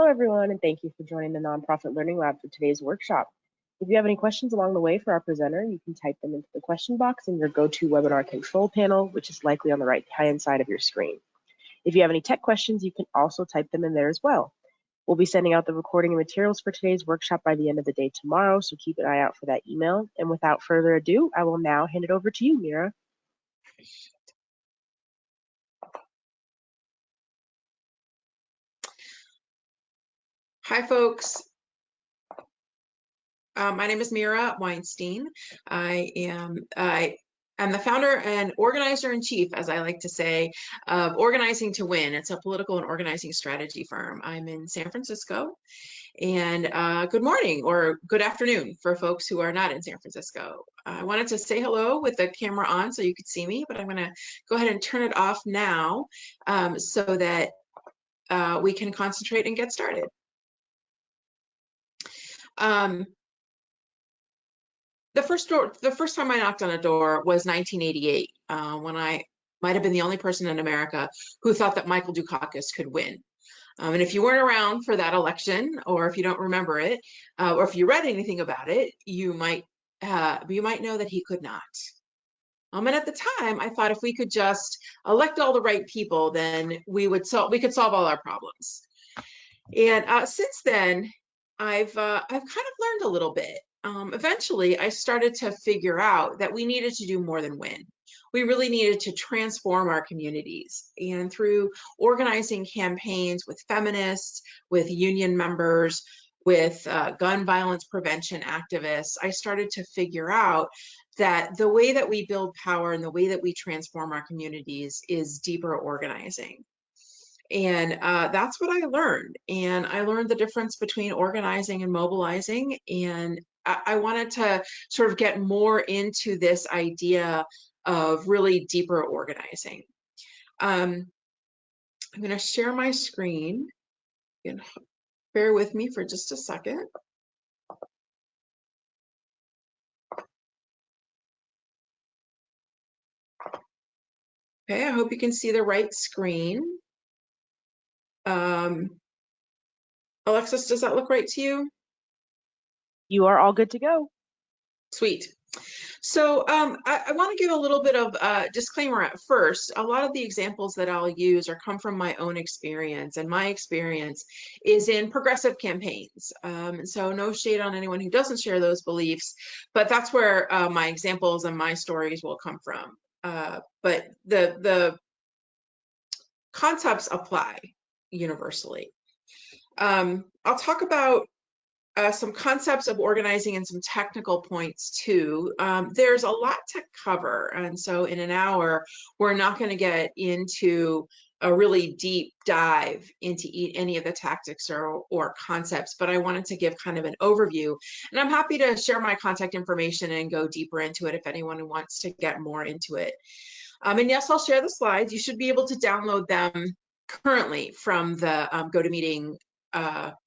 Hello, everyone, and thank you for joining the Nonprofit Learning Lab for today's workshop. If you have any questions along the way for our presenter, you can type them into the question box in your GoToWebinar control panel, which is likely on the right-hand side of your screen. If you have any tech questions, you can also type them in there as well. We'll be sending out the recording and materials for today's workshop by the end of the day tomorrow, so keep an eye out for that email. And without further ado, I will now hand it over to you, Mira. Hi, folks. My name is Mira Weinstein. I am the founder and organizer-in-chief, as I like to say, of Organizing to Win. It's a political and organizing strategy firm. I'm in San Francisco. And good morning or good afternoon for folks who are not in San Francisco. I wanted to say hello with the camera on so you could see me, but I'm going to go ahead and turn it off now so that we can concentrate and get started. The first time I knocked on a door was 1988, when I might have been the only person in America who thought that Michael Dukakis could win. And if you weren't around for that election, or if you don't remember it, or if you read anything about it, you might know that he could not. And at the time, I thought if we could just elect all the right people, then we could solve all our problems. And since then, I've kind of learned a little bit. Eventually, I started to figure out that we needed to do more than win. We really needed to transform our communities. And through organizing campaigns with feminists, with union members, with gun violence prevention activists, I started to figure out that the way that we build power and the way that we transform our communities is deeper organizing. And that's what I learned. And I learned the difference between organizing and mobilizing. And I wanted to sort of get more into this idea of really deeper organizing. I'm going to share my screen. You can bear with me for just a second. Okay, I hope you can see the right screen. Alexis, does that look right to you? You are all good to go. Sweet. So I want to give a little bit of disclaimer at first. A lot of the examples that I'll use come from my own experience, and my experience is in progressive campaigns. So no shade on anyone who doesn't share those beliefs, but that's where my examples and my stories will come from. But the concepts apply universally. I'll talk about some concepts of organizing and some technical points too. There's a lot to cover, and so in an hour, we're not going to get into a really deep dive into any of the tactics or concepts, but I wanted to give kind of an overview, and I'm happy to share my contact information and go deeper into it if anyone wants to get more into it. And yes, I'll share the slides. You should be able to download them currently from the GoToMeeting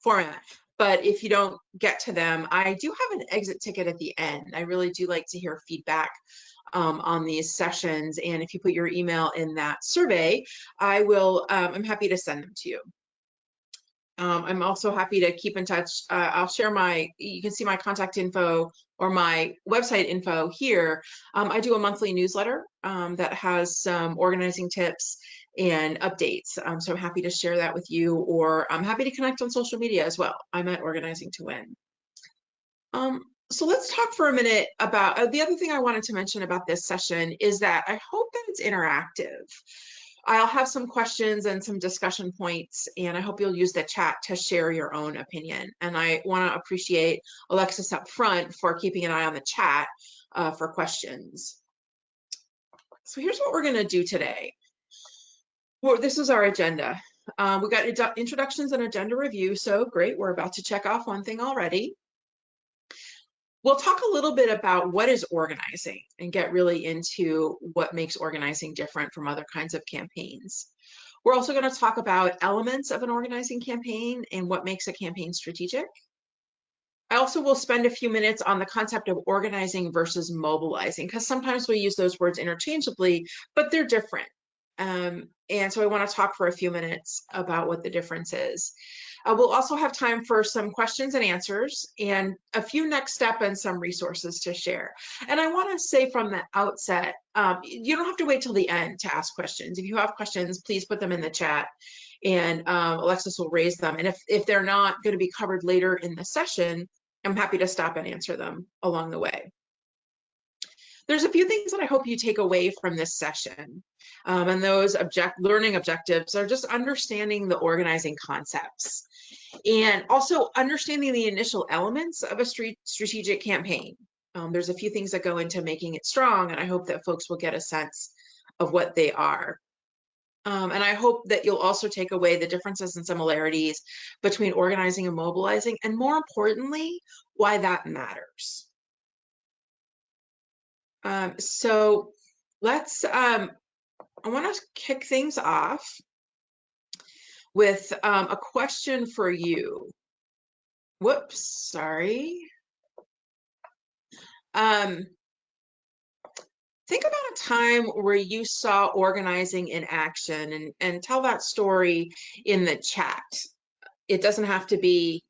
format. But if you don't get to them, I do have an exit ticket at the end. I really do like to hear feedback on these sessions. And if you put your email in that survey, I'm happy to send them to you. I'm also happy to keep in touch. I'll share you can see my contact info or my website info here. I do a monthly newsletter that has some organizing tips and updates. So I'm happy to share that with you, or I'm happy to connect on social media as well. I'm at Organizing to Win. So let's talk for a minute about the other thing I wanted to mention about this session is that I hope that it's interactive. I'll have some questions and some discussion points, and I hope you'll use the chat to share your own opinion. And I want to appreciate Alexis up front for keeping an eye on the chat for questions. So here's what we're going to do today. Well, this is our agenda. We got introductions and agenda review, so great. We're about to check off one thing already. We'll talk a little bit about what is organizing and get really into what makes organizing different from other kinds of campaigns. We're also going to talk about elements of an organizing campaign and what makes a campaign strategic. I also will spend a few minutes on the concept of organizing versus mobilizing, because sometimes we use those words interchangeably, but they're different. And so I want to talk for a few minutes about what the difference is. We'll also have time for some questions and answers and a few next step and some resources to share. And I want to say from the outset, you don't have to wait till the end to ask questions. If you have questions, please put them in the chat and Alexis will raise them. And if they're not going to be covered later in the session, I'm happy to stop and answer them along the way. There's a few things that I hope you take away from this session. And those learning objectives are just understanding the organizing concepts and also understanding the initial elements of a strategic campaign. There's a few things that go into making it strong, and I hope that folks will get a sense of what they are. And I hope that you'll also take away the differences and similarities between organizing and mobilizing, and more importantly, why that matters. So let's, I want to kick things off with a question for you. Whoops, sorry. Think about a time where you saw organizing in action and tell that story in the chat. It doesn't have to be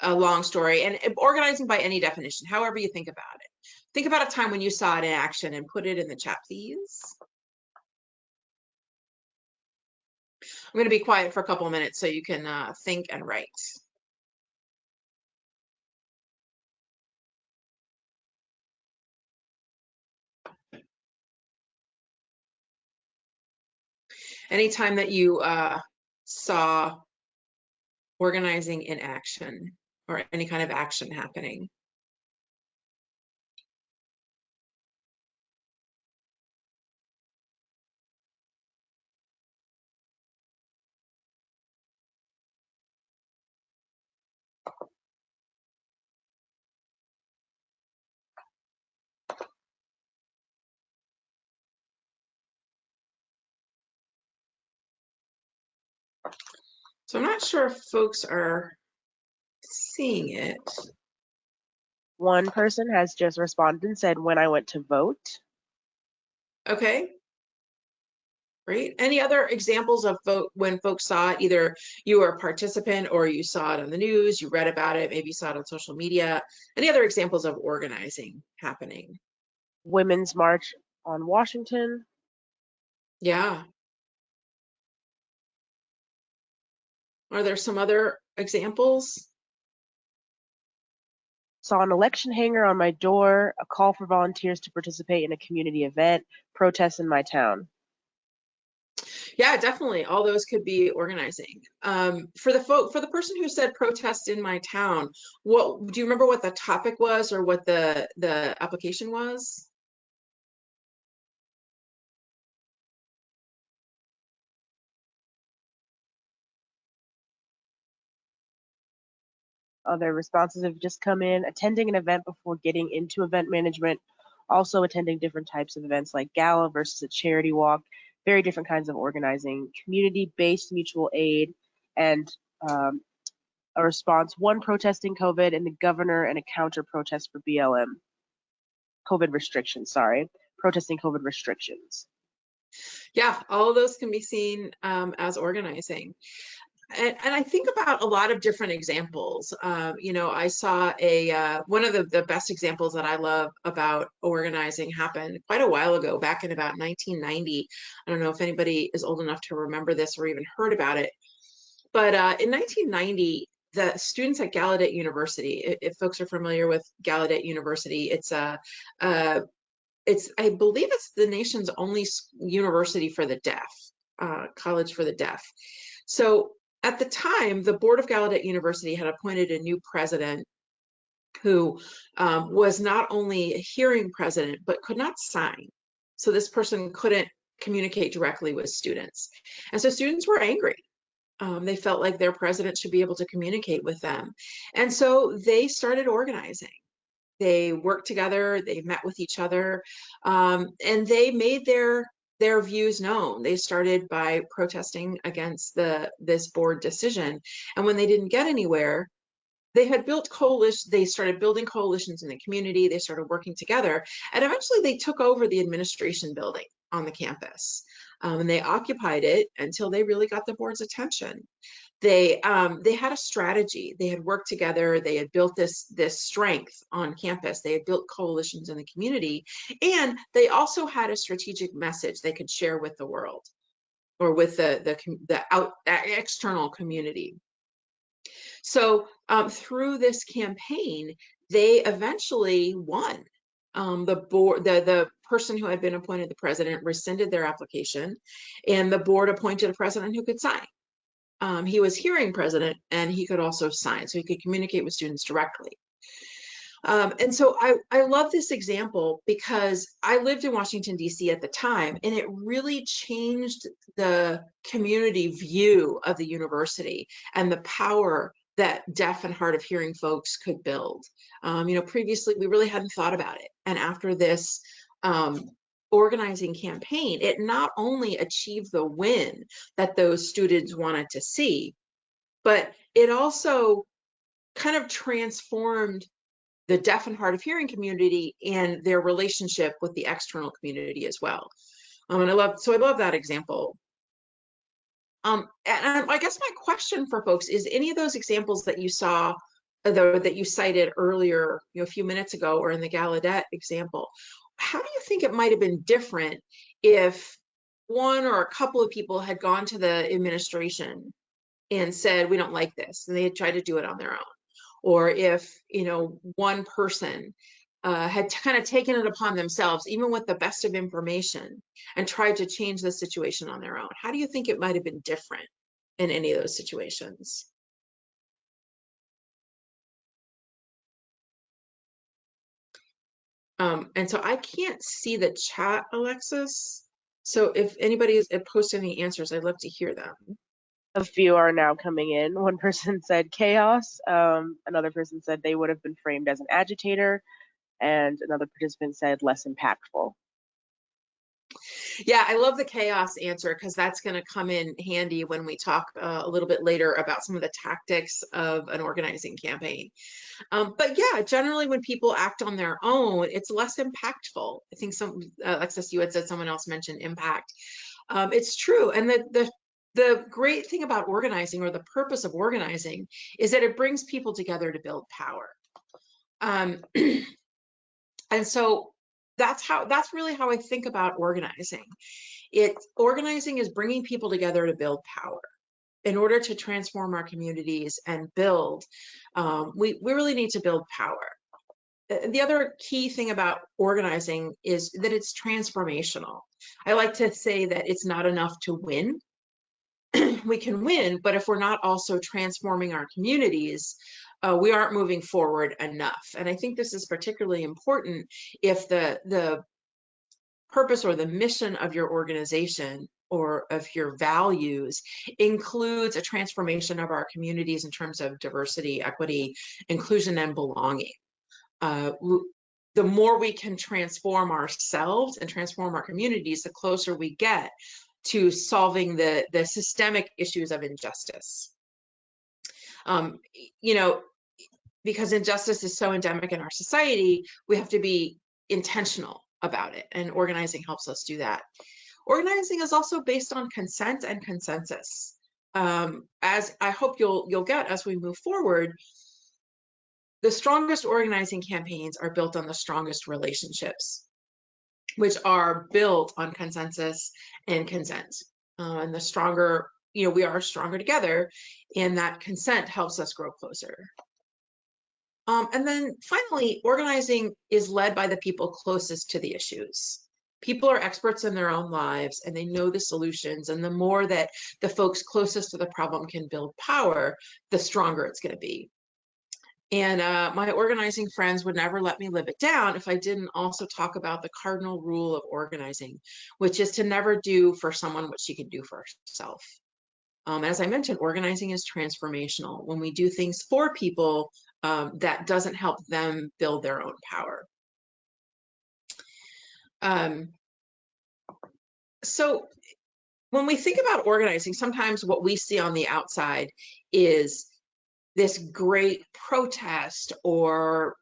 a long story, and organizing by any definition, however you think about it. Think about a time when you saw it in action and put it in the chat, please. I'm going to be quiet for a couple of minutes so you can think and write. Anytime that you saw organizing in action or any kind of action happening. So I'm not sure if folks are seeing it. One person has just responded and said, when I went to vote. Okay. Great. Any other examples of when folks saw it, either you were a participant or you saw it on the news, you read about it, maybe you saw it on social media. Any other examples of organizing happening? Women's March on Washington. Yeah. Are there some other examples? Saw an election hanger on my door, a call for volunteers to participate in a community event, protests in my town. Yeah, definitely. All those could be organizing. For the person who said protest in my town, what do you remember what the topic was or what the application was? Other responses have just come in. Attending an event before getting into event management, also attending different types of events like gala versus a charity walk, very different kinds of organizing, community-based mutual aid, and a response, one protesting COVID and the governor and a counter protest for BLM. COVID restrictions, protesting COVID restrictions. Yeah, all of those can be seen as organizing. And I think about a lot of different examples. You know, I saw one of the best examples that I love about organizing happened quite a while ago, back in about 1990. I don't know if anybody is old enough to remember this or even heard about it. But in 1990, the students at Gallaudet University, if folks are familiar with Gallaudet University, I believe it's the nation's only university for the deaf, college for the deaf. So at the time, the board of Gallaudet University had appointed a new president who was not only a hearing president, but could not sign. So this person couldn't communicate directly with students. And so students were angry. They felt like their president should be able to communicate with them. And so they started organizing. They worked together, they met with each other, and they made their views known. They started by protesting against this board decision. And when they didn't get anywhere, they started building coalitions in the community, they started working together, and eventually they took over the administration building on the campus. And they occupied it until they really got the board's attention. They had a strategy. They had worked together. They had built this strength on campus. They had built coalitions in the community, and they also had a strategic message they could share with the world, or with the external community. So through this campaign, they eventually won. The person who had been appointed the president rescinded their application, and the board appointed a president who could sign. He was hearing president, and he could also sign, so he could communicate with students directly. And so I love this example because I lived in Washington, D.C. at the time, and it really changed the community view of the university and the power that deaf and hard of hearing folks could build. Previously we really hadn't thought about it. And after this organizing campaign, it not only achieved the win that those students wanted to see, but it also kind of transformed the deaf and hard of hearing community and their relationship with the external community as well. And I love that example. And I guess my question for folks is, any of those examples that you saw, that you cited earlier, a few minutes ago, or in the Gallaudet example, how do you think it might have been different if one or a couple of people had gone to the administration and said, we don't like this, and they had tried to do it on their own? Or if, one person had kind of taken it upon themselves, even with the best of information, and tried to change the situation on their own? How do you think it might have been different in any of those situations? And so I can't see the chat, Alexis. So if anybody has posted any answers, I'd love to hear them. A few are now coming in. One person said chaos. Another person said they would have been framed as an agitator. And another participant said less impactful. Yeah, I love the chaos answer, because that's going to come in handy when we talk a little bit later about some of the tactics of an organizing campaign. But yeah, generally when people act on their own, it's less impactful. I think Alexis, you had said, someone else mentioned impact. It's true. And the great thing about organizing, or the purpose of organizing, is that it brings people together to build power. And so that's really how I think about organizing. Organizing is bringing people together to build power. In order to transform our communities and build, we really need to build power. The other key thing about organizing is that it's transformational. I like to say that it's not enough to win. We can win, but if we're not also transforming our communities, we aren't moving forward enough. And I think this is particularly important if the purpose or the mission of your organization, or of your values, includes a transformation of our communities in terms of diversity, equity, inclusion, and belonging. The more we can transform ourselves and transform our communities, the closer we get to solving the systemic issues of injustice. Because injustice is so endemic in our society, we have to be intentional about it, and organizing helps us do that. Organizing is also based on consent and consensus. As I hope you'll get as we move forward, the strongest organizing campaigns are built on the strongest relationships, which are built on consensus and consent. And the stronger, we are stronger together, and that consent helps us grow closer. And then finally, organizing is led by the people closest to the issues. People are experts in their own lives, and they know the solutions. And the more that the folks closest to the problem can build power, the stronger it's going to be. And my organizing friends would never let me live it down if I didn't also talk about the cardinal rule of organizing, which is to never do for someone what she can do for herself. As I mentioned, organizing is transformational. When we do things for people, that doesn't help them build their own power. So when we think about organizing, sometimes what we see on the outside is this great protest or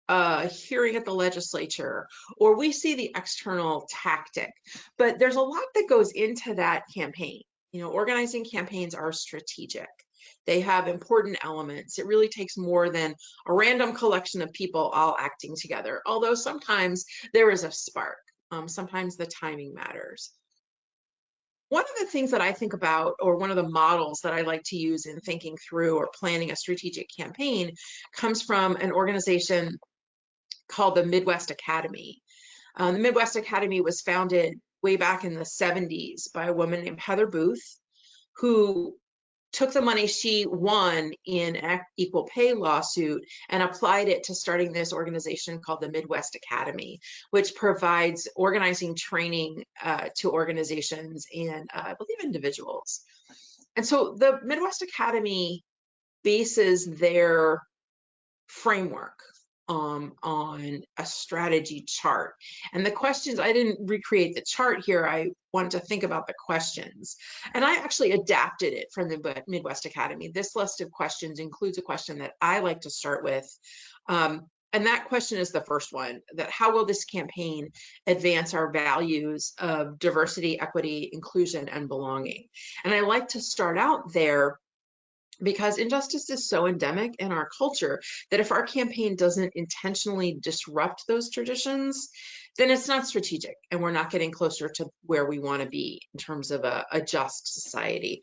a hearing at the legislature, or we see the external tactic. But there's a lot that goes into that campaign. You know, organizing campaigns are strategic. They have important elements. It really takes more than a random collection of people all acting together, although sometimes there is a spark. Sometimes the timing matters. One of the things that I think about, or one of the models that I like to use in thinking through or planning a strategic campaign, comes from an organization called the Midwest Academy. The Midwest Academy was founded way back in the 70s by a woman named Heather Booth, who took the money she won in an equal pay lawsuit and applied it to starting this organization called the Midwest Academy, which provides organizing training to organizations and I believe individuals. And so the Midwest Academy bases their framework on a strategy chart. And the questions, I didn't recreate the chart here. I wanted to think about the questions. And I actually adapted it from the Midwest Academy. This list of questions includes a question that I like to start with. And that question is the first one, that how will this campaign advance our values of diversity, equity, inclusion, and belonging? And I like to start out there because injustice is so endemic in our culture that if our campaign doesn't intentionally disrupt those traditions, then it's not strategic and we're not getting closer to where we want to be in terms of a just society.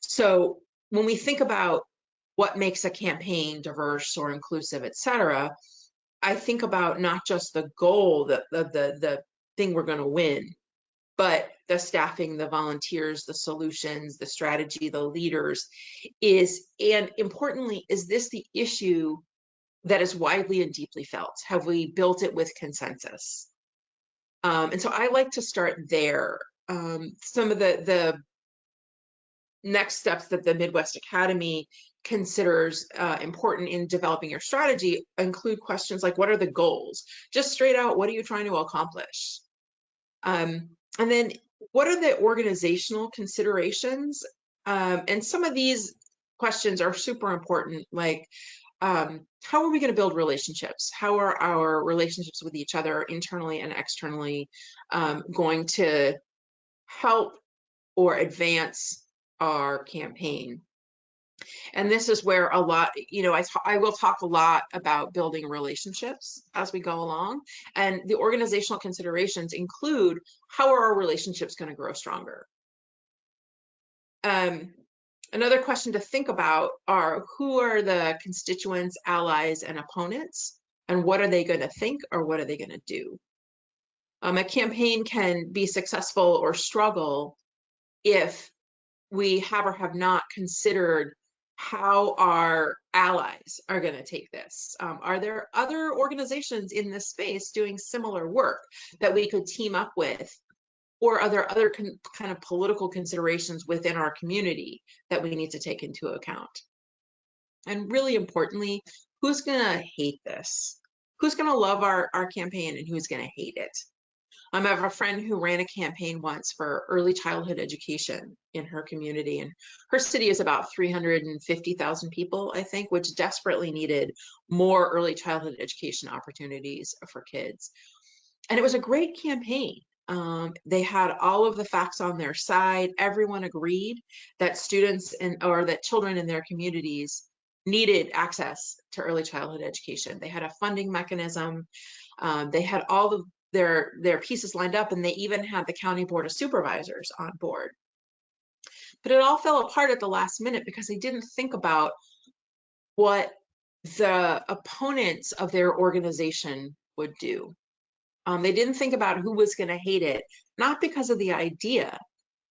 So when we think about what makes a campaign diverse or inclusive, et cetera, I think about not just the goal, the thing we're going to win, but the staffing, the volunteers, the solutions, the strategy, the leaders and importantly, is this the issue that is widely and deeply felt? Have we built it with consensus? And so I like to start there. Some of the next steps that the Midwest Academy considers important in developing your strategy include questions like, what are the goals? Just straight out, what are you trying to accomplish? And then what are the organizational considerations? And some of these questions are super important, like how are we going to build relationships? How are our relationships with each other internally and externally going to help or advance our campaign? And this is where a lot, you know, I will talk a lot about building relationships as we go along. And the organizational considerations include, how are our relationships going to grow stronger? Another question to think about are, who are the constituents, allies, and opponents? And what are they going to think, or what are they going to do? A campaign can be successful or struggle if we have or have not considered how our allies are going to take this. Are there other organizations in this space doing similar work that we could team up with? Or are there other kind of political considerations within our community that we need to take into account? And really importantly, who's going to hate this? Who's going to love our campaign and who's going to hate it? I have a friend who ran a campaign once for early childhood education in her community, and her city is about 350,000 people, I think, which desperately needed more early childhood education opportunities for kids. And it was a great campaign. They had all of the facts on their side. Everyone agreed that students or that children in their communities needed access to early childhood education. They had a funding mechanism. They had all of their pieces lined up, and they even had the county board of supervisors on board. But it all fell apart at the last minute because they didn't think about what the opponents of their organization would do. They didn't think about who was going to hate it, not because of the idea,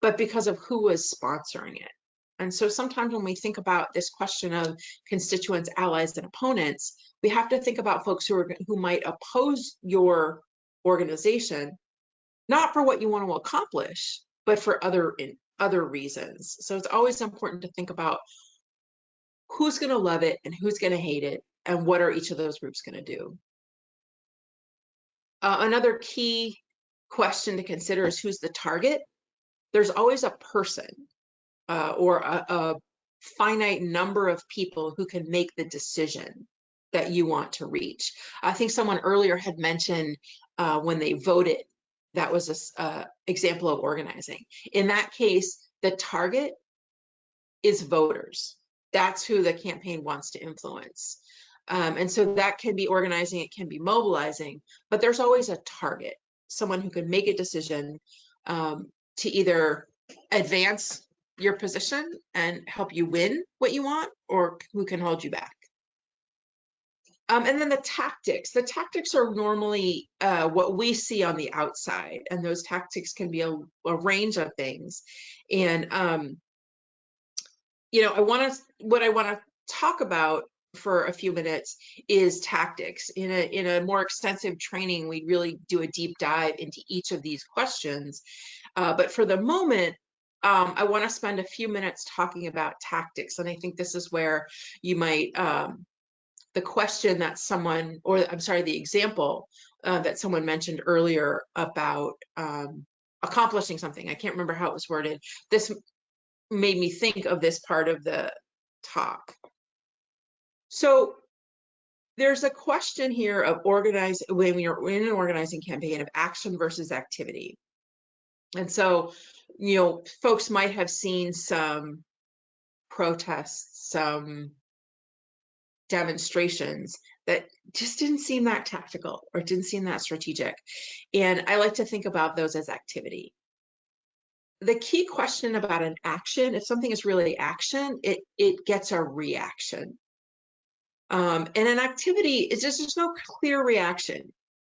but because of who was sponsoring it. And so sometimes when we think about this question of constituents, allies, and opponents, we have to think about folks who might oppose your organization, not for what you want to accomplish, but for other reasons. So it's always important to think about who's going to love it and who's going to hate it, and what are each of those groups going to do. Another key question to consider is, who's the target? There's always a person or a finite number of people who can make the decision that you want to reach. I think someone earlier had mentioned when they voted, that was a example of organizing. In that case, the target is voters. That's who the campaign wants to influence. And so that can be organizing, it can be mobilizing, but there's always a target, someone who can make a decision to either advance your position and help you win what you want, or who can hold you back. And then the tactics are normally what we see on the outside, and those tactics can be a range of things. And you know, what I want to talk about for a few minutes is tactics. In a more extensive training, we really do a deep dive into each of these questions. But for the moment, I want to spend a few minutes talking about tactics, and I think this is where you might the question that someone, or I'm sorry, the example that someone mentioned earlier about accomplishing something. I can't remember how it was worded. This made me think of this part of the talk. So there's a question here of when you're in an organizing campaign, of action versus activity. And so, you know, folks might have seen some protests, some demonstrations that just didn't seem that tactical or didn't seem that strategic. And I like to think about those as activity. The key question about an action, if something is really action, it gets a reaction. And an activity is just, there's no clear reaction.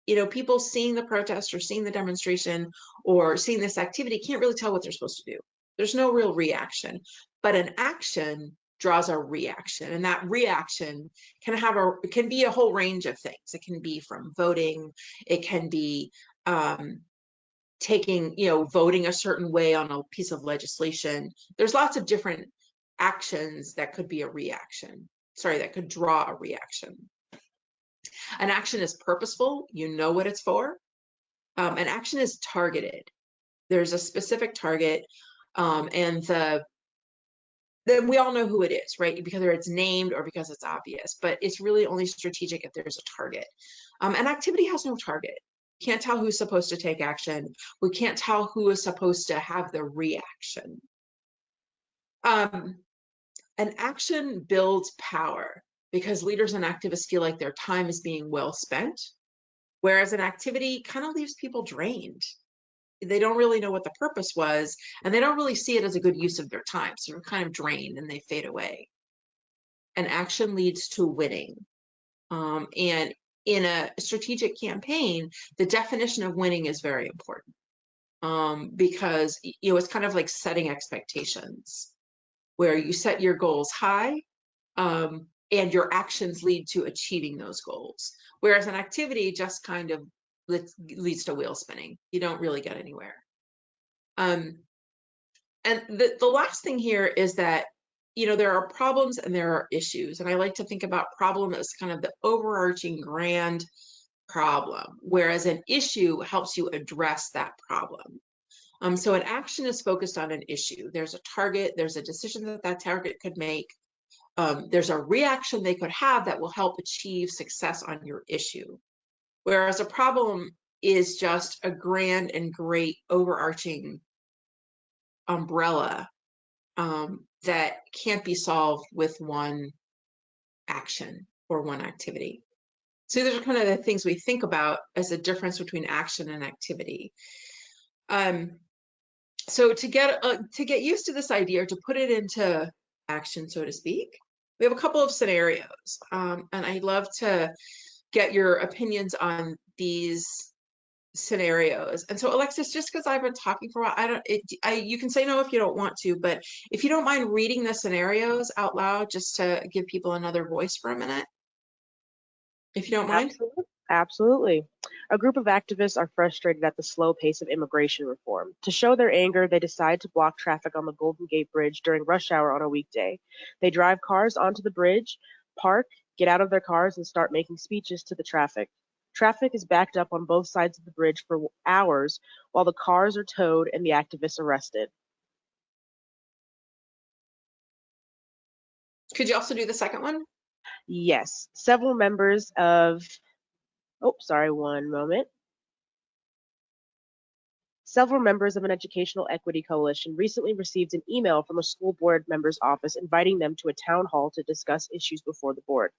You know, people seeing the protest or seeing the demonstration or seeing this activity can't really tell what they're supposed to do. There's no real reaction, but an action draws a reaction, and that reaction can be a whole range of things. It can be from voting, it can be voting a certain way on a piece of legislation. There's lots of different actions that could be a reaction. Sorry, that could draw a reaction. An action is purposeful, you know what it's for. An action is targeted. There's a specific target, and then we all know who it is, right? Because it's named or because it's obvious, but it's really only strategic if there's a target. An activity has no target. Can't tell who's supposed to take action. We can't tell who is supposed to have the reaction. An action builds power because leaders and activists feel like their time is being well spent, whereas an activity kind of leaves people drained. They don't really know what the purpose was, and they don't really see it as a good use of their time. So they're kind of drained and they fade away. An action leads to winning. And in a strategic campaign, the definition of winning is very important because it's kind of like setting expectations, where you set your goals high and your actions lead to achieving those goals. Whereas an activity just kind of leads to wheel spinning. You don't really get anywhere. And the last thing here is that, there are problems and there are issues. And I like to think about problem as kind of the overarching grand problem, whereas an issue helps you address that problem. So an action is focused on an issue. There's a target, there's a decision that target could make. There's a reaction they could have that will help achieve success on your issue. Whereas a problem is just a grand and great overarching umbrella that can't be solved with one action or one activity. So these are kind of the things we think about as a difference between action and activity. So to get used to this idea, or to put it into action, so to speak, we have a couple of scenarios, and I'd love to get your opinions on these scenarios. And so Alexis, just because I've been talking for a while, you can say no if you don't want to, but if you don't mind reading the scenarios out loud, just to give people another voice for a minute, if you don't mind. Absolutely. A group of activists are frustrated at the slow pace of immigration reform. To show their anger, they decide to block traffic on the Golden Gate Bridge during rush hour on a weekday. They drive cars onto the bridge, park, get out of their cars, and start making speeches to the traffic. Traffic is backed up on both sides of the bridge for hours while the cars are towed and the activists arrested. Could you also do the second one? Yes, several members of, oh, sorry, one moment. Several members of an educational equity coalition recently received an email from a school board member's office inviting them to a town hall to discuss issues before the board.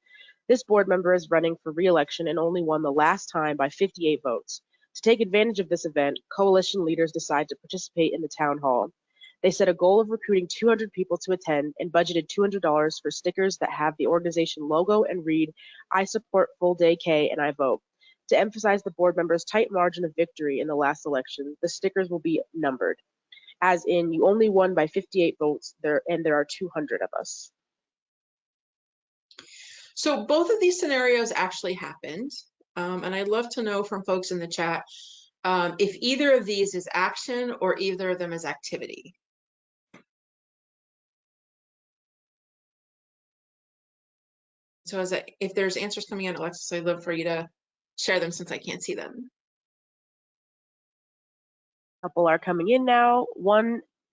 This board member is running for re-election and only won the last time by 58 votes. To take advantage of this event, coalition leaders decide to participate in the town hall. They set a goal of recruiting 200 people to attend and budgeted $200 for stickers that have the organization logo and read, "I support full day K and I vote." To emphasize the board members' tight margin of victory in the last election, the stickers will be numbered, as in you only won by 58 votes and there are 200 of us. So both of these scenarios actually happened. And I'd love to know from folks in the chat if either of these is action or either of them is activity. So if there's answers coming in, Alexis, I'd love for you to share them since I can't see them. A couple are coming in now.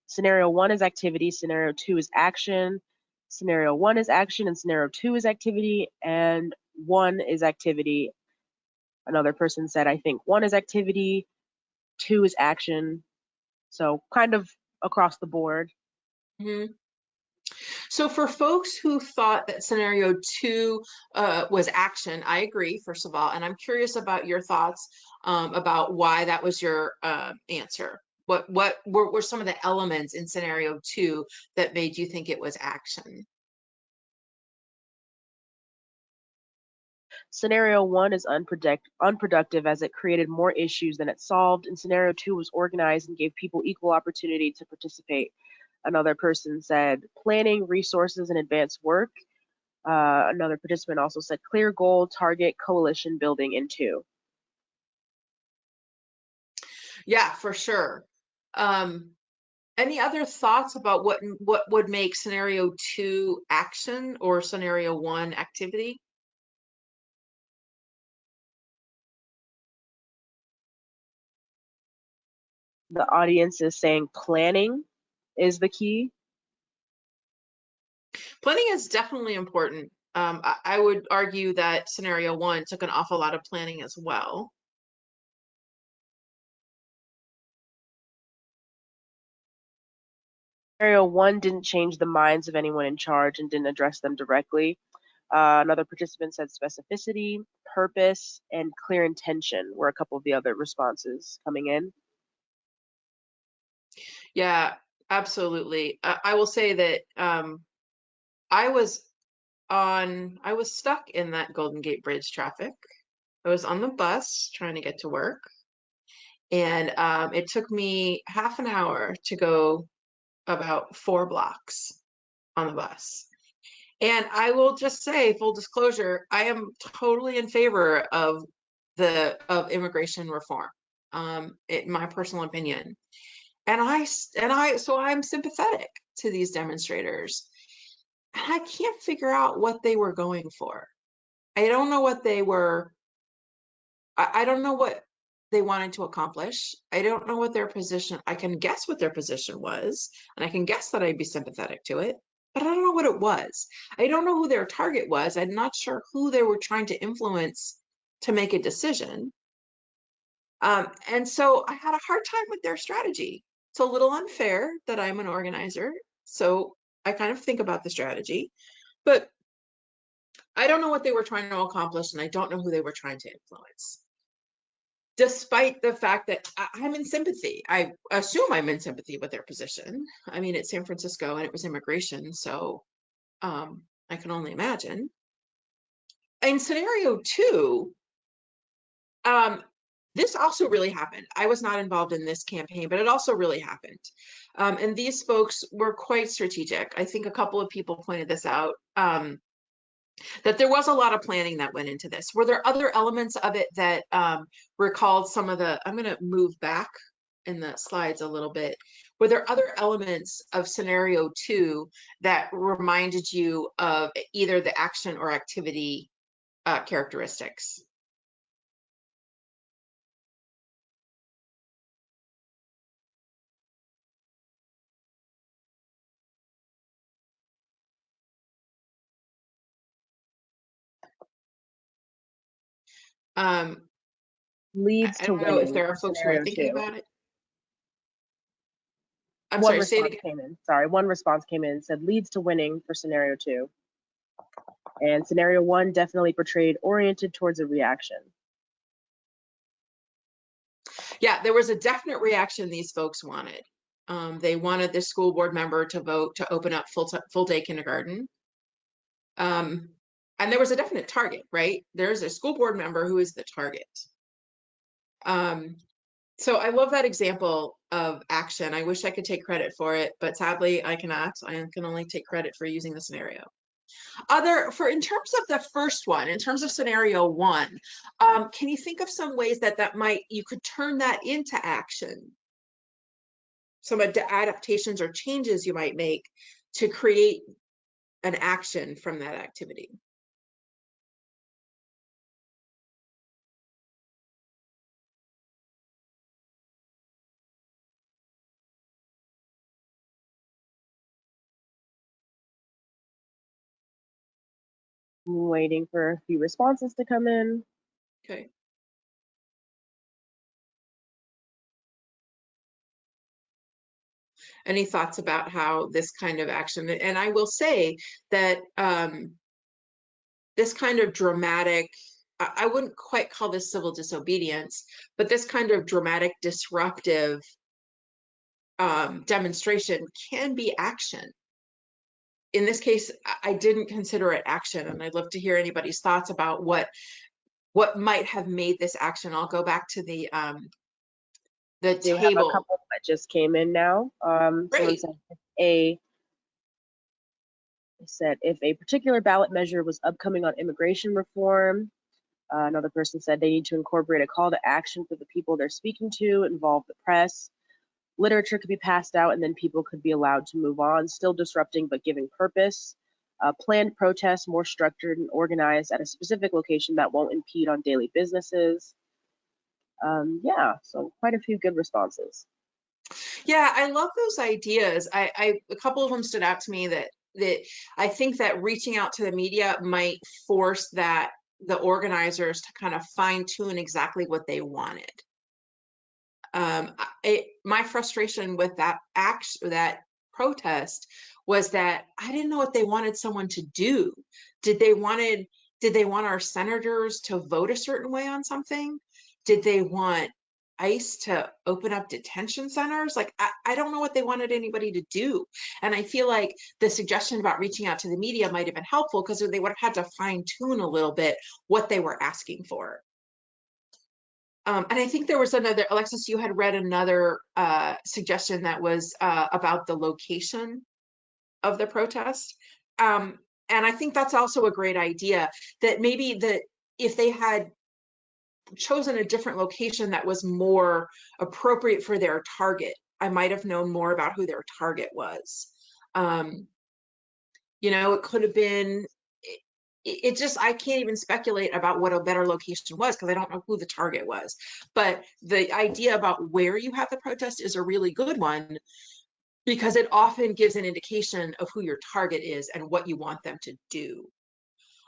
Scenario one is activity, scenario two is action, scenario one is action, and scenario two is activity, and one is activity. Another person said, I think one is activity, two is action. So kind of across the board. Mm-hmm. So for folks who thought that scenario two was action, I agree, first of all, and I'm curious about your thoughts about why that was your answer. What were some of the elements in scenario two that made you think it was action? Scenario one is unproductive as it created more issues than it solved, and scenario two was organized and gave people equal opportunity to participate. Another person said planning, resources, and advanced work. Another participant also said clear goal, target, coalition building in two. Yeah, for sure. Any other thoughts about what would make scenario two action or scenario one activity? The audience is saying planning is the key. Planning is definitely important. I would argue that scenario one took an awful lot of planning as well. Scenario one didn't change the minds of anyone in charge and didn't address them directly. Another participant said specificity, purpose, and clear intention were a couple of the other responses coming in. Yeah, absolutely. I will say that I was stuck in that Golden Gate Bridge traffic. I was on the bus trying to get to work, and it took me half an hour to go about 4 blocks on the bus. And I will just say, full disclosure, I am totally in favor of immigration reform, in my personal opinion. So I'm sympathetic to these demonstrators. And I can't figure out what they were going for. I don't know what they were, I don't know what they wanted to accomplish. I don't know what their position, I can guess what their position was, and I can guess that I'd be sympathetic to it, but I don't know what it was. I don't know who their target was. I'm not sure who they were trying to influence to make a decision. And so I had a hard time with their strategy. It's a little unfair that I'm an organizer, so I kind of think about the strategy, but I don't know what they were trying to accomplish, and I don't know who they were trying to influence. Despite the fact that I'm in sympathy, I assume I'm in sympathy with their position. I mean, it's San Francisco and it was immigration, so I can only imagine. In scenario two, this also really happened. I was not involved in this campaign, but it also really happened. And these folks were quite strategic. I think a couple of people pointed this out, that there was a lot of planning that went into this. Were there other elements of it that recalled some of the, I'm going to move back in the slides a little bit. Were there other elements of scenario two that reminded you of either the action or activity characteristics? Leads I to don't know if winning there are for folks who are scenario thinking 2. about it. I'm One sorry, say it response again. came in. Sorry, one response came in and said leads to winning for scenario 2. And scenario 1 definitely portrayed oriented towards a reaction. Yeah, there was a definite reaction these folks wanted. They wanted the school board member to vote to open up full day kindergarten. And there was a definite target, right? There's a school board member who is the target. So I love that example of action. I wish I could take credit for it, but sadly I cannot. I can only take credit for using the scenario. In terms of the first one, in terms of scenario 1, can you think of some ways that you could turn that into action? Some adaptations or changes you might make to create an action from that activity. I'm waiting for a few responses to come in. Okay. Any thoughts about how this kind of action, and I will say that this kind of dramatic, I wouldn't quite call this civil disobedience, but this kind of dramatic disruptive demonstration can be action. In this case, I didn't consider it action, and I'd love to hear anybody's thoughts about what might have made this action. I'll go back to the We do have a table. couple that just came in now. Someone Great. said if a particular ballot measure was upcoming on immigration reform. Another person said they need to incorporate a call to action for the people they're speaking to, involve the press. Literature could be passed out and then people could be allowed to move on, still disrupting but giving purpose. Planned protests, more structured and organized at a specific location that won't impede on daily businesses. Yeah, so quite a few good responses. Yeah, I love those ideas. A couple of them stood out to me that I think that reaching out to the media might force the organizers to kind of fine tune exactly what they wanted. My frustration with that protest was that I didn't know what they wanted someone to do. Did they want our senators to vote a certain way on something? Did they want ICE to open up detention centers? Like, I don't know what they wanted anybody to do. And I feel like the suggestion about reaching out to the media might have been helpful because they would have had to fine tune a little bit what they were asking for. And I think there was another, Alexis, you had read another suggestion that was about the location of the protest. And I think that's also a great idea, that maybe if they had chosen a different location that was more appropriate for their target, I might have known more about who their target was. It could have been, I can't even speculate about what a better location was because I don't know who the target was. But the idea about where you have the protest is a really good one because it often gives an indication of who your target is and what you want them to do.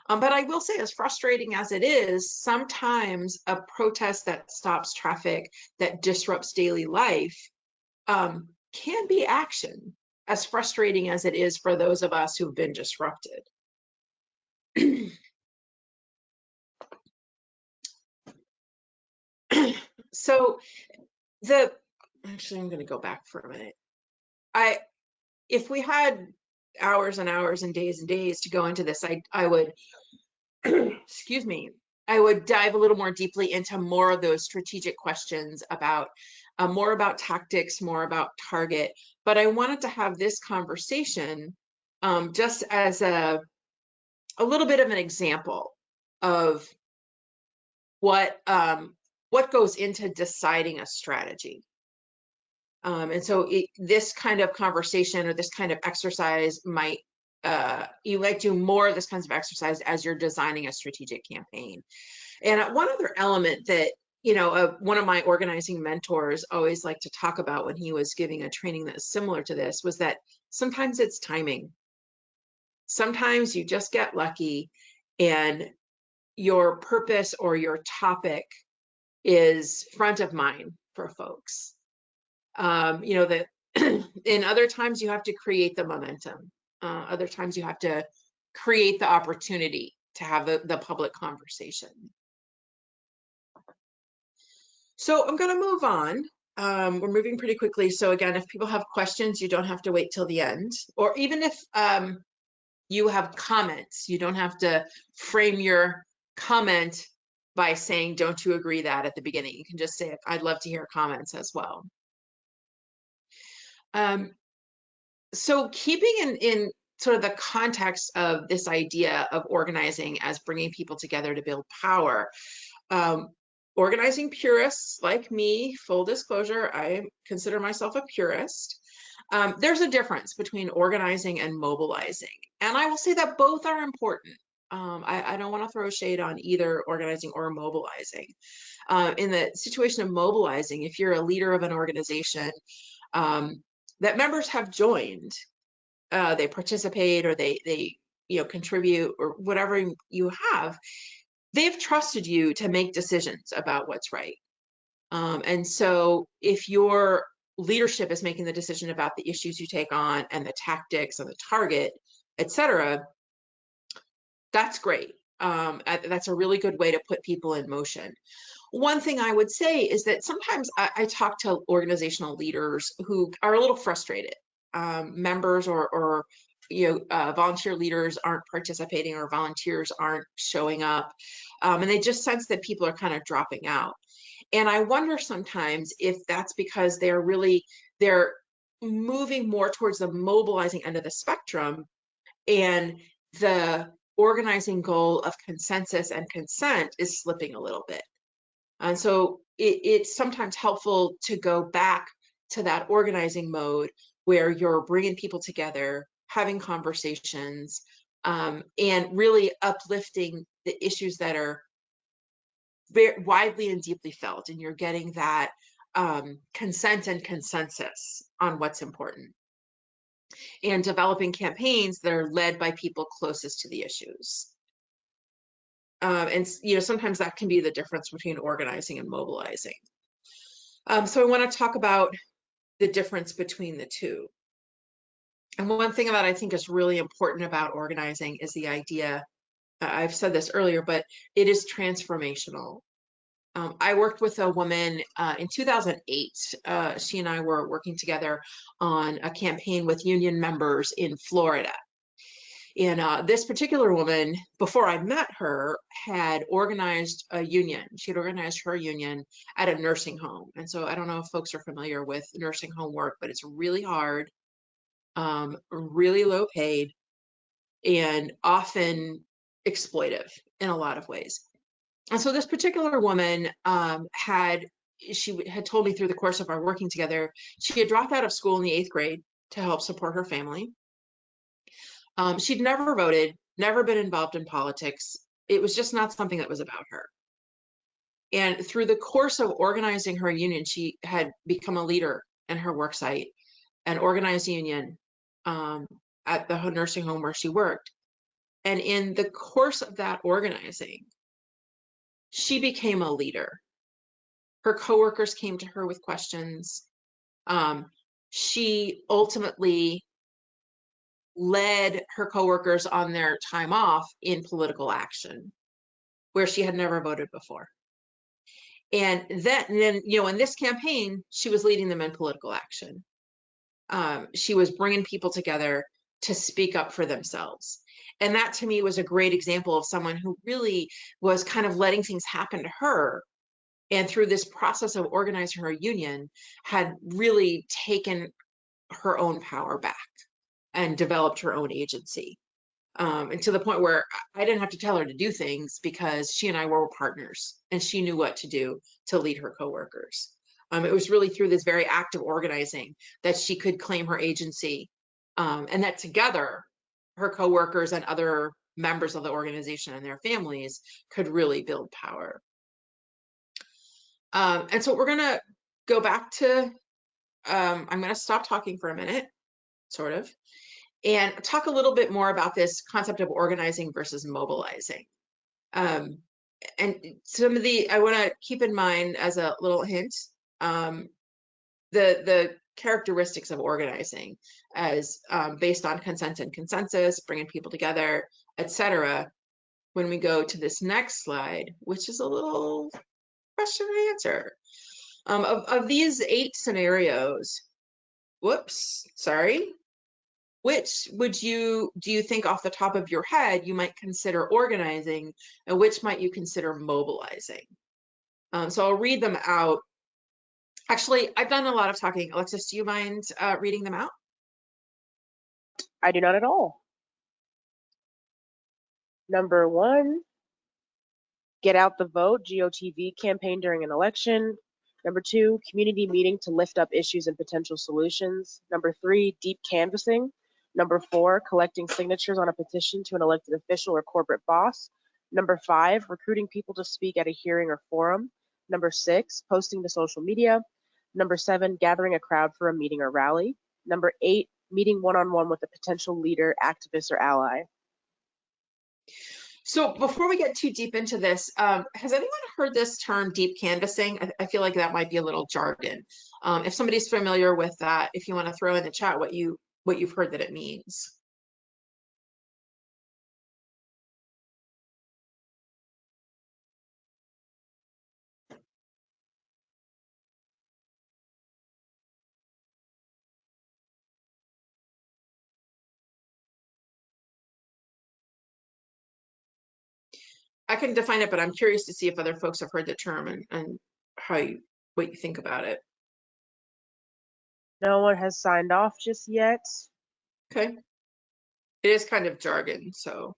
But I will say, as frustrating as it is, sometimes a protest that stops traffic, that disrupts daily life, can be action, as frustrating as it is for those of us who've been disrupted. So actually, I'm going to go back for a minute. If we had hours and hours and days to go into this, I would, excuse me, I would dive a little more deeply into more of those strategic questions about more about tactics, more about target. But I wanted to have this conversation just as a little bit of an example of what goes into deciding a strategy. And so this kind of conversation or this kind of exercise you might do more of this kinds of exercise as you're designing a strategic campaign. And one other element that, one of my organizing mentors always liked to talk about when he was giving a training that was similar to this was that sometimes it's timing. Sometimes you just get lucky and your purpose or your topic is front of mind for folks. You know, that in other times you have to create the momentum. Other times you have to create the opportunity to have the public conversation. So I'm going to move on. We're moving pretty quickly. So again, if people have questions, you don't have to wait till the end. Or even if you have comments, you don't have to frame your comment by saying, don't you agree that at the beginning. You can just say, I'd love to hear comments as well. So keeping in sort of the context of this idea of organizing as bringing people together to build power, organizing purists like me, full disclosure, I consider myself a purist. There's a difference between organizing and mobilizing. And I will say that both are important. I don't want to throw shade on either organizing or mobilizing. In the situation of mobilizing, if you're a leader of an organization that members have joined, they participate or they contribute or whatever you have, they've trusted you to make decisions about what's right. And so if your leadership is making the decision about the issues you take on and the tactics and the target, etc., that's great. That's a really good way to put people in motion. One thing I would say is that sometimes I talk to organizational leaders who are a little frustrated. Members or volunteer leaders aren't participating or volunteers aren't showing up, and they just sense that people are kind of dropping out. And I wonder sometimes if that's because they're moving more towards the mobilizing end of the spectrum, and the organizing goal of consensus and consent is slipping a little bit. And so it's sometimes helpful to go back to that organizing mode where you're bringing people together, having conversations, and really uplifting the issues that are very widely and deeply felt, and you're getting that consent and consensus on what's important, and developing campaigns that are led by people closest to the issues. And sometimes that can be the difference between organizing and mobilizing. So I want to talk about the difference between the two. And one thing that I think is really important about organizing is the idea, I've said this earlier, but it is transformational. I worked with a woman in 2008. She and I were working together on a campaign with union members in Florida. And this particular woman, before I met her, had organized a union. She had organized her union at a nursing home. And so I don't know if folks are familiar with nursing home work, but it's really hard, really low paid, and often exploitive in a lot of ways. And so this particular woman she had told me through the course of our working together, she had dropped out of school in the 8th grade to help support her family. She'd never voted, never been involved in politics. It was just not something that was about her. And through the course of organizing her union, she had become a leader in her work site and organized a union at the nursing home where she worked. And in the course of that organizing, she became a leader. Her coworkers came to her with questions. She ultimately led her coworkers on their time off in political action, where she had never voted before. And then, in this campaign, she was leading them in political action. She was bringing people together to speak up for themselves. And that to me was a great example of someone who really was kind of letting things happen to her. And through this process of organizing her union, had really taken her own power back and developed her own agency. And to the point where I didn't have to tell her to do things because she and I were partners and she knew what to do to lead her coworkers. It was really through this very act of organizing that she could claim her agency, and that together her coworkers and other members of the organization and their families could really build power. And so we're going to go back to, I'm going to stop talking for a minute, sort of, and talk a little bit more about this concept of organizing versus mobilizing. some of I want to keep in mind as a little hint, the characteristics of organizing as based on consent and consensus, bringing people together, etc. When we go to this next slide, which is a little question and answer. Of these 8 scenarios, which do you think off the top of your head you might consider organizing, and which might you consider mobilizing? So I'll read them out. Actually, I've done a lot of talking. Alexis, do you mind reading them out? I do not at all. Number 1, get out the vote, GOTV campaign during an election. Number 2, community meeting to lift up issues and potential solutions. Number 3, deep canvassing. Number 4, collecting signatures on a petition to an elected official or corporate boss. Number 5, recruiting people to speak at a hearing or forum. Number 6, posting to social media. Number 7, gathering a crowd for a meeting or rally. Number 8, meeting one-on-one with a potential leader, activist, or ally. So before we get too deep into this, has anyone heard this term deep canvassing? I feel like that might be a little jargon. If somebody's familiar with that, if you want to throw in the chat what you've heard that it means. I can define it, but I'm curious to see if other folks have heard the term and what you think about it. No one has signed off just yet. Okay. It is kind of jargon, so.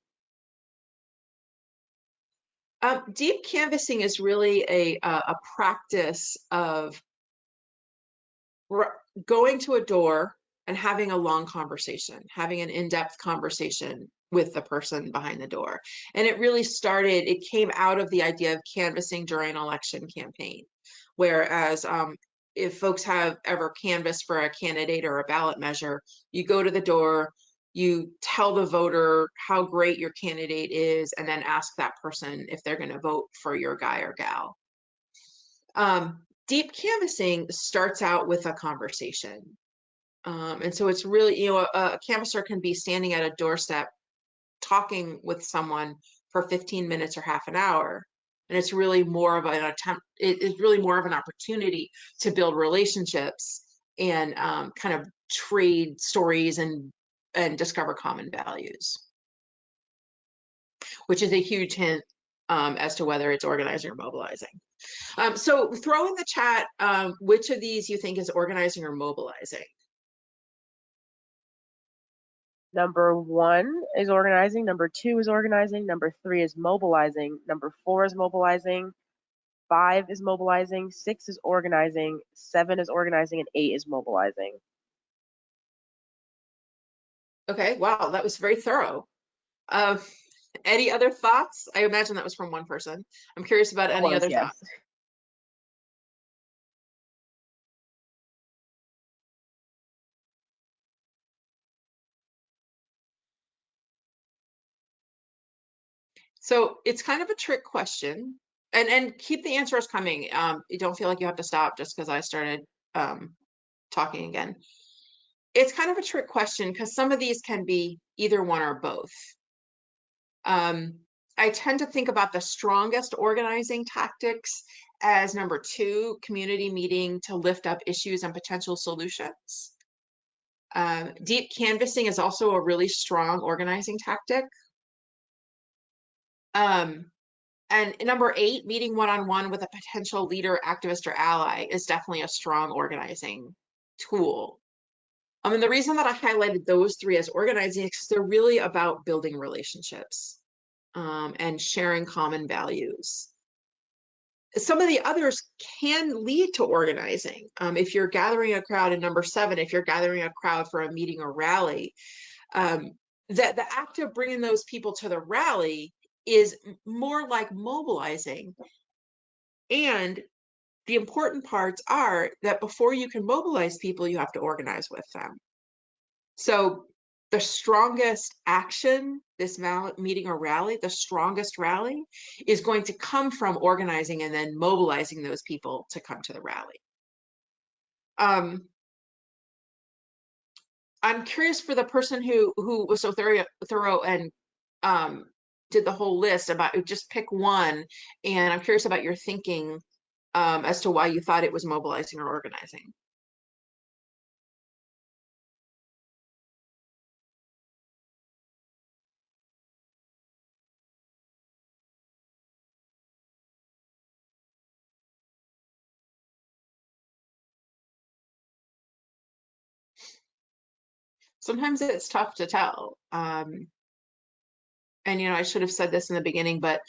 Deep canvassing is really a practice of going to a door and having a long conversation, having an in-depth conversation with the person behind the door. And it came out of the idea of canvassing during an election campaign. Whereas if folks have ever canvassed for a candidate or a ballot measure, you go to the door, you tell the voter how great your candidate is, and then ask that person if they're going to vote for your guy or gal. Deep canvassing starts out with a conversation. And so it's really, a canvasser can be standing at a doorstep talking with someone for 15 minutes or half an hour. And it's really more of an attempt, it's really more of an opportunity to build relationships and kind of trade stories and discover common values, which is a huge hint as to whether it's organizing or mobilizing. So throw in the chat which of these you think is organizing or mobilizing. Number 1 is organizing. Number 2 is organizing. Number 3 is mobilizing. Number 4 is mobilizing. 5 is mobilizing. 6 is organizing. 7 is organizing, and 8 is mobilizing. Okay, wow, that was very thorough. Any other thoughts? I imagine that was from one person. I'm curious about any other thoughts. So it's kind of a trick question, and keep the answers coming. You don't feel like you have to stop just because I started talking again. It's kind of a trick question because some of these can be either one or both. I tend to think about the strongest organizing tactics as number 2, community meeting to lift up issues and potential solutions. Deep canvassing is also a really strong organizing tactic. And number 8, meeting one-on-one with a potential leader, activist, or ally is definitely a strong organizing tool. And the reason that I highlighted those 3 as organizing is because they're really about building relationships and sharing common values. Some of the others can lead to organizing. If you're gathering a crowd, in number 7, if you're gathering a crowd for a meeting or rally, that the act of bringing those people to the rally is more like mobilizing. And the important parts are that before you can mobilize people, you have to organize with them. So the strongest action, this meeting or rally, the strongest rally is going to come from organizing and then mobilizing those people to come to the rally. I'm curious for the person who was so thorough and did the whole list about just pick one. And I'm curious about your thinking as to why you thought it was mobilizing or organizing. Sometimes it's tough to tell. And, you know, I should have said this in the beginning, but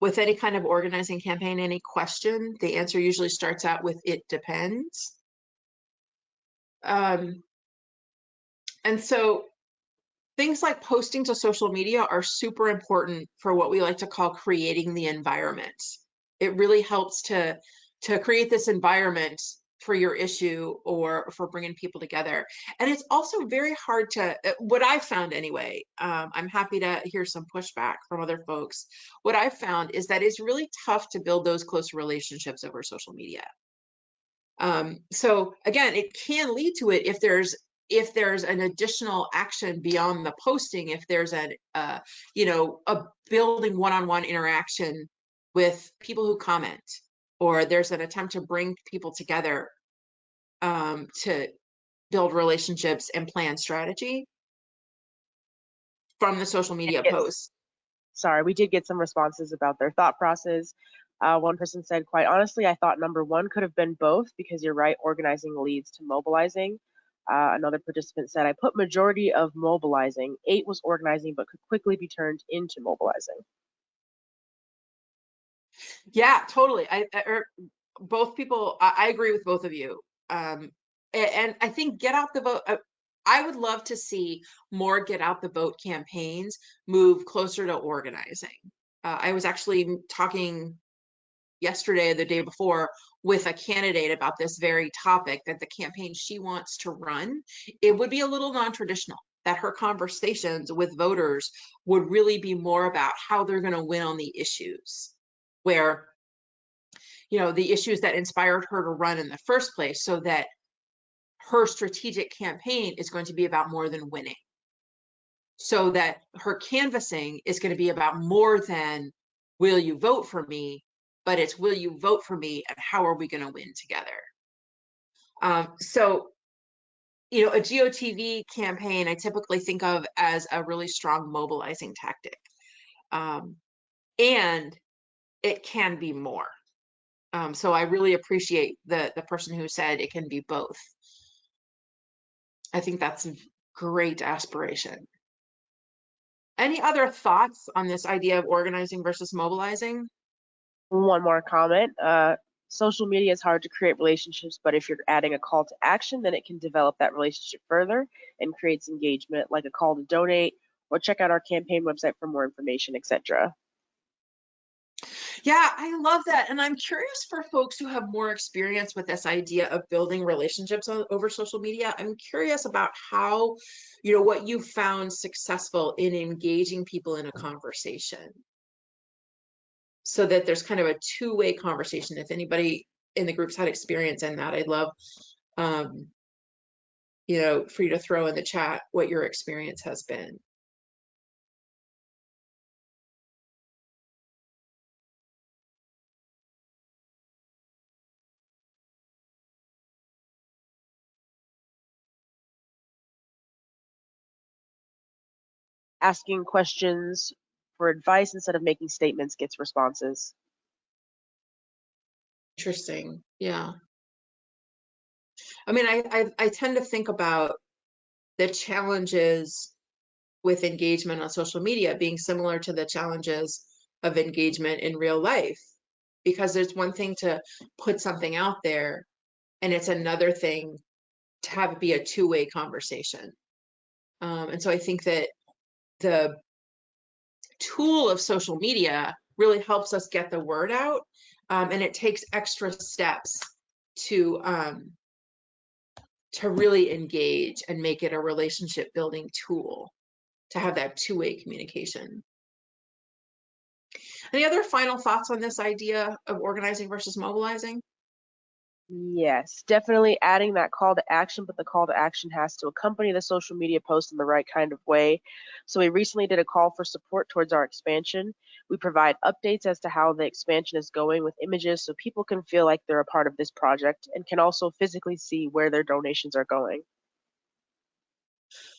with any kind of organizing campaign, any question, the answer usually starts out with "it depends." And so things like posting to social media are super important for what we like to call creating the environment. It really helps to create this environment for your issue or for bringing people together. And it's also very hard to, what I've found anyway, I'm happy to hear some pushback from other folks. What I've found is that it's really tough to build those close relationships over social media. So again, it can lead to it if there's an additional action beyond the posting, if there's you know, a building one-on-one interaction with people who comment, or there's an attempt to bring people together to build relationships and plan strategy from the social media posts. Sorry, we did get some responses about their thought process. One person said, quite honestly, I thought number one could have been both because you're right, organizing leads to mobilizing. Another participant said, I put majority of mobilizing. 8 was organizing, but could quickly be turned into mobilizing. Yeah, totally. Both people, I agree with both of you. And I think get out the vote. I would love to see more get out the vote campaigns move closer to organizing. I was actually talking yesterday or the day before with a candidate about this very topic, that the campaign she wants to run, it would be a little non-traditional, that her conversations with voters would really be more about how they're going to win on the issues, where, you know, the issues that inspired her to run in the first place, so that her strategic campaign is going to be about more than winning. So that her canvassing is going to be about more than will you vote for me, but it's will you vote for me and how are we going to win together. So, you know, a GOTV campaign I typically think of as a really strong mobilizing tactic. And it can be more. So I really appreciate the person who said it can be both. I think that's a great aspiration. Any other thoughts on this idea of organizing versus mobilizing? One more comment. Social media is hard to create relationships, but if you're adding a call to action, then it can develop that relationship further and creates engagement, like a call to donate or check out our campaign website for more information, etc. Yeah, I love that. And I'm curious for folks who have more experience with this idea of building relationships over social media. I'm curious about how, you know, what you found successful in engaging people in a conversation, so that there's kind of a two-way conversation. If anybody in the groups had experience in that, I'd love, you know, for you to throw in the chat what your experience has been. Asking questions for advice instead of making statements gets responses. Interesting. Yeah. I mean, I tend to think about the challenges with engagement on social media being similar to the challenges of engagement in real life, because there's one thing to put something out there and it's another thing to have it be a two-way conversation. And so I think that the tool of social media really helps us get the word out, and it takes extra steps to to really engage and make it a relationship building tool, to have that two-way communication. Any other final thoughts on this idea of organizing versus mobilizing? Yes, definitely adding that call to action, but the call to action has to accompany the social media post in the right kind of way. So we recently did a call for support towards our expansion. We provide updates as to how the expansion is going with images so people can feel like they're a part of this project and can also physically see where their donations are going.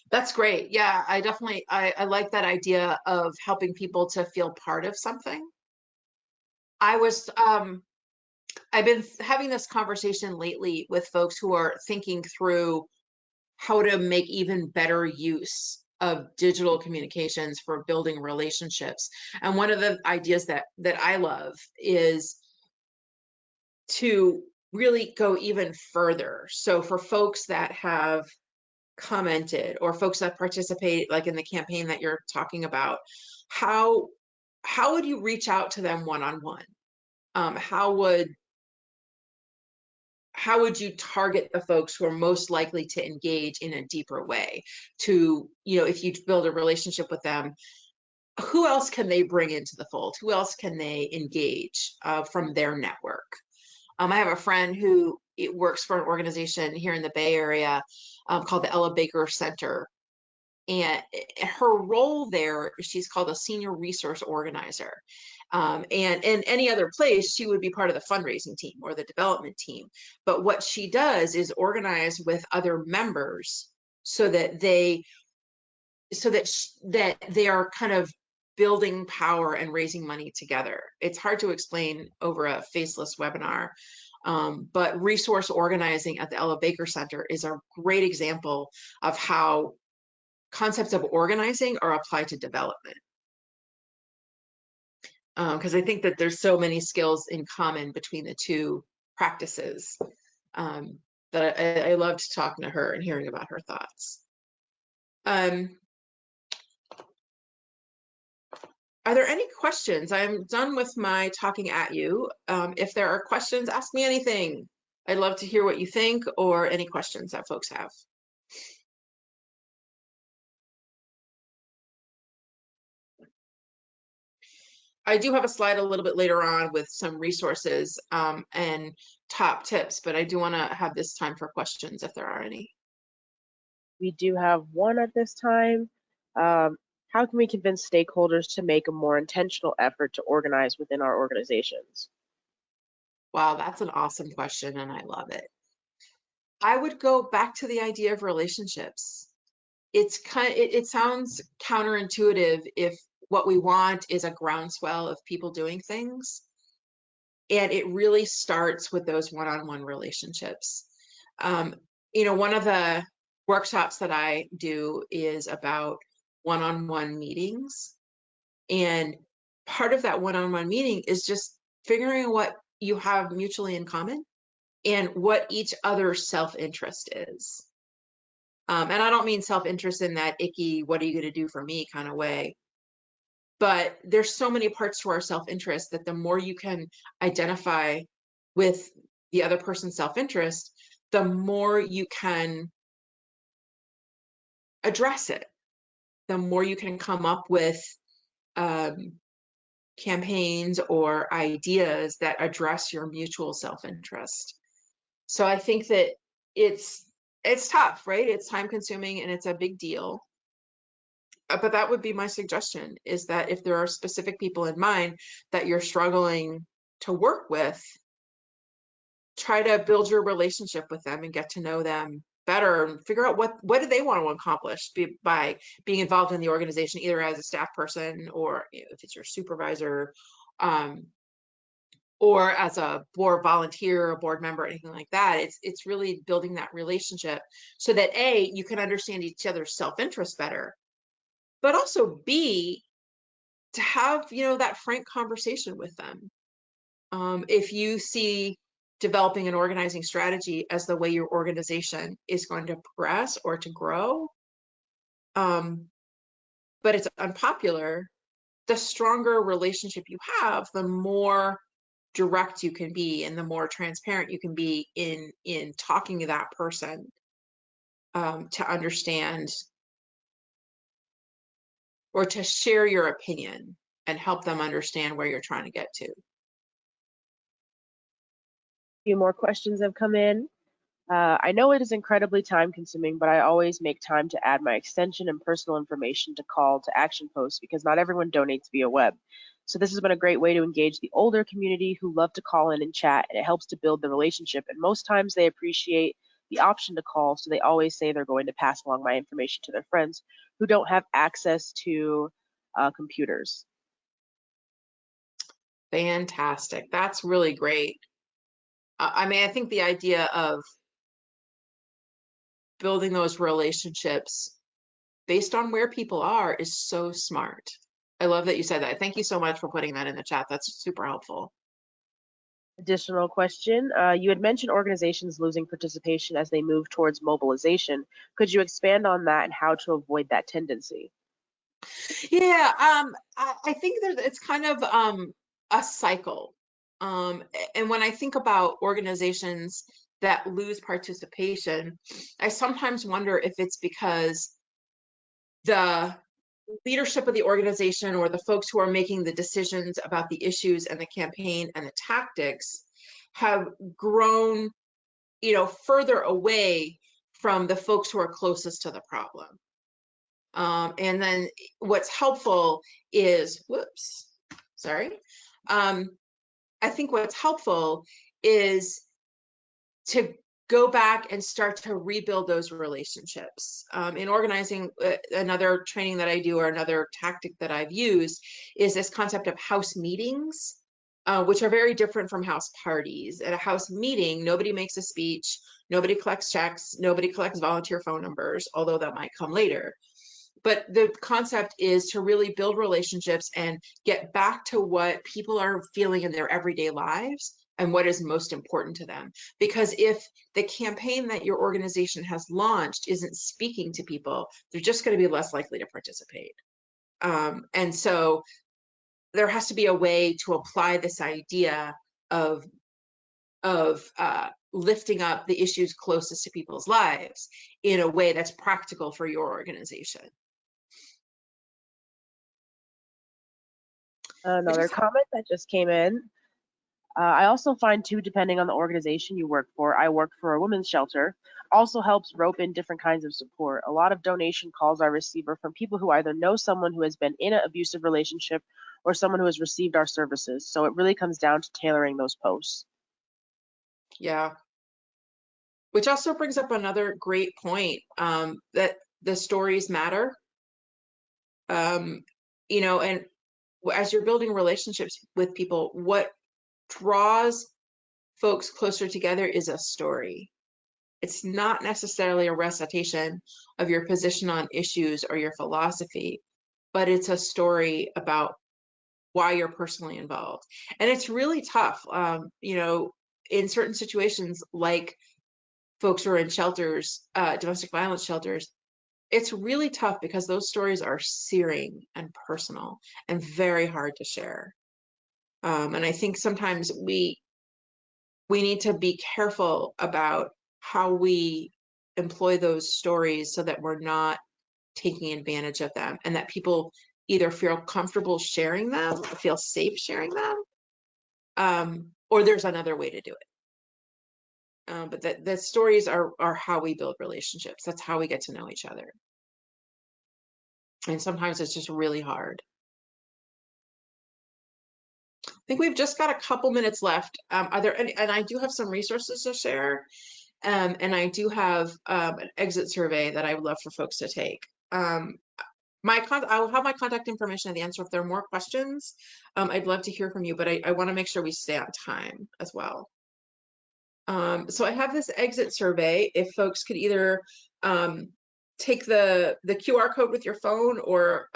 That's great. Yeah, I definitely, I like that idea of helping people to feel part of something. I've been having this conversation lately with folks who are thinking through how to make even better use of digital communications for building relationships. And one of the ideas that I love is to really go even further. So for folks that have commented or folks that participate like in the campaign that you're talking about, how would you reach out to them one-on-one? How would you target the folks who are most likely to engage in a deeper way? To, if you build a relationship with them, who else can they bring into the fold? Who else can they engage from their network? I have a friend who works for an organization here in the Bay Area called the Ella Baker Center. And her role there, she's called a senior resource organizer. And in any other place, she would be part of the fundraising team or the development team. But what she does is organize with other members so that they are kind of building power and raising money together. It's hard to explain over a faceless webinar, but resource organizing at the Ella Baker Center is a great example of how concepts of organizing are applied to development. Because I think that there's so many skills in common between the two practices, that I loved talking to her and hearing about her thoughts. Are there any questions? I'm done with my talking at you. If there are questions, ask me anything. I'd love to hear what you think or any questions that folks have. I do have a slide a little bit later on with some resources and top tips, but I do want to have this time for questions if there are any. We do have one at this time. How can we convince stakeholders to make a more intentional effort to organize within our organizations? Wow, that's an awesome question, and I love it. I would go back to the idea of relationships. It sounds counterintuitive if what we want is a groundswell of people doing things. And it really starts with those one-on-one relationships. One of the workshops that I do is about one-on-one meetings. And part of that one-on-one meeting is just figuring out what you have mutually in common and what each other's self-interest is. And I don't mean self-interest in that icky, what are you going to do for me kind of way. But there's so many parts to our self-interest that the more you can identify with the other person's self-interest, the more you can address it, the more you can come up with campaigns or ideas that address your mutual self-interest. So I think that it's tough, right? It's time consuming and it's a big deal. But that would be my suggestion, is that if there are specific people in mind that you're struggling to work with, try to build your relationship with them and get to know them better and figure out what do they want to accomplish by being involved in the organization, either as a staff person or if it's your supervisor, or as a board volunteer, a board member, anything like that. It's really building that relationship so that A, you can understand each other's self-interest better, but also B, to have that frank conversation with them. If you see developing an organizing strategy as the way your organization is going to progress or to grow, but it's unpopular, the stronger relationship you have, the more direct you can be and the more transparent you can be in talking to that person to understand or to share your opinion and help them understand where you're trying to get to. A few more questions have come in. I know it is incredibly time consuming, but I always make time to add my extension and personal information to call to action posts because not everyone donates via web. So this has been a great way to engage the older community who love to call in and chat, and it helps to build the relationship. And most times they appreciate the option to call, so they always say they're going to pass along my information to their friends who don't have access to computers. Fantastic. That's really great. I mean, I think the idea of building those relationships based on where people are is so smart. I love that you said that. Thank you so much for putting that in the chat. That's super helpful. Additional question. You had mentioned organizations losing participation as they move towards mobilization. Could you expand on that and how to avoid that tendency? Yeah, I think that it's kind of a cycle. And when I think about organizations that lose participation, I sometimes wonder if it's because the leadership of the organization or the folks who are making the decisions about the issues and the campaign and the tactics have grown, further away from the folks who are closest to the problem. And then what's helpful is, I think what's helpful is to go back and start to rebuild those relationships. In organizing, another training that I do or another tactic that I've used is this concept of house meetings, which are very different from house parties. At a house meeting, nobody makes a speech, nobody collects checks, nobody collects volunteer phone numbers, although that might come later. But the concept is to really build relationships and get back to what people are feeling in their everyday lives and what is most important to them. Because if the campaign that your organization has launched isn't speaking to people, they're just going to be less likely to participate. And so there has to be a way to apply this idea of lifting up the issues closest to people's lives in a way that's practical for your organization. Another comment that just came in. I also find too, depending on the organization you work for, I work for a women's shelter, also helps rope in different kinds of support. A lot of donation calls I receive are from people who either know someone who has been in an abusive relationship or someone who has received our services. So it really comes down to tailoring those posts. Yeah. Which also brings up another great point, that the stories matter. And as you're building relationships with people, what draws folks closer together is a story. It's not necessarily a recitation of your position on issues or your philosophy, but it's a story about why you're personally involved. And it's really tough, in certain situations, like folks who are in shelters, domestic violence shelters, it's really tough because those stories are searing and personal and very hard to share. And I think sometimes we need to be careful about how we employ those stories so that we're not taking advantage of them and that people either feel comfortable sharing them or feel safe sharing them, or there's another way to do it. But the stories are how we build relationships. That's how we get to know each other. And sometimes it's just really hard. I think we've just got a couple minutes left. Are there any, and I do have some resources to share. And I do have an exit survey that I would love for folks to take. I'll have my contact information at the end, so if there are more questions, I'd love to hear from you, but I want to make sure we stay on time as well. So I have this exit survey. If folks could either take the QR code with your phone or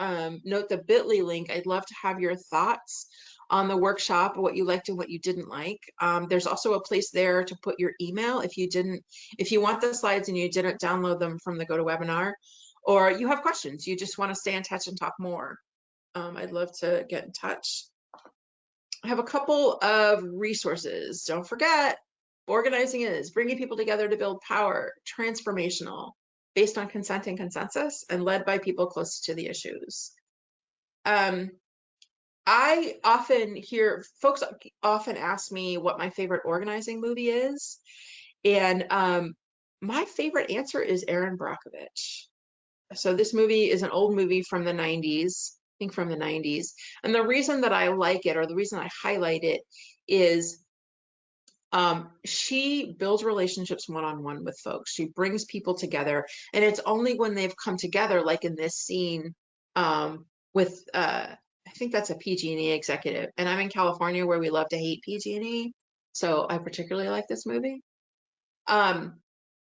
note the bit.ly link, I'd love to have your thoughts on the workshop, what you liked and what you didn't like. There's also a place there to put your email if you want the slides and you didn't download them from the GoToWebinar, or you have questions, you just want to stay in touch and talk more. I'd love to get in touch. I have a couple of resources. Don't forget, organizing is bringing people together to build power, transformational. based on consent and consensus, and led by people close to the issues. I often hear folks often ask me what my favorite organizing movie is, and my favorite answer is Erin Brockovich. So this movie is an old movie from the 90s, I think from the 90s. And the reason that I like it, or the reason I highlight it, is she builds relationships one-on-one with folks. She brings people together, and it's only when they've come together, like in this scene with, I think that's a PG&E executive, and I'm in California where we love to hate PG&E, so I particularly like this movie.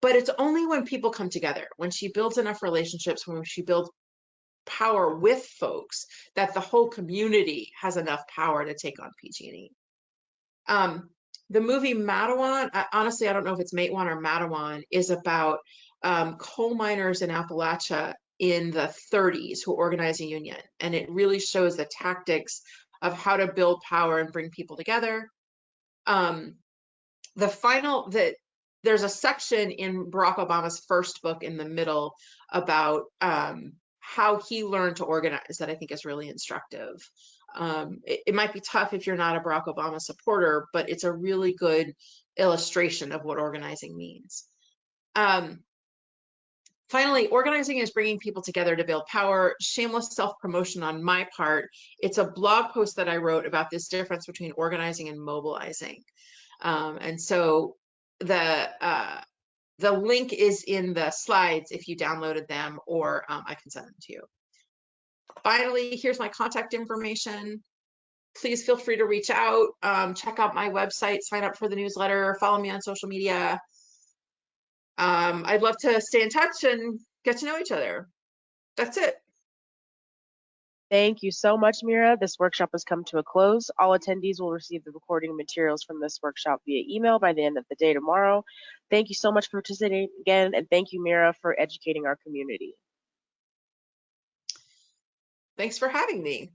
But it's only when people come together, when she builds enough relationships, when she builds power with folks, that the whole community has enough power to take on PG&E. The movie Matewan, honestly, I don't know if it's Matewan or Matawan, is about coal miners in Appalachia in the 30s who organize a union. And it really shows the tactics of how to build power and bring people together. There's a section in Barack Obama's first book in the middle about how he learned to organize that I think is really instructive. It might be tough if you're not a Barack Obama supporter, but it's a really good illustration of what organizing means. Finally, organizing is bringing people together to build power. Shameless self-promotion on my part. It's a blog post that I wrote about this difference between organizing and mobilizing. And so the link is in the slides if you downloaded them, or I can send them to you. Finally, here's my contact information. Please feel free to reach out, check out my website, sign up for the newsletter, follow me on social media. I'd love to stay in touch and get to know each other. That's it. Thank you so much, Mira. This workshop has come to a close. All attendees will receive the recording materials from this workshop via email by the end of the day tomorrow. Thank you so much for participating again, and thank you, Mira, for educating our community. Thanks for having me.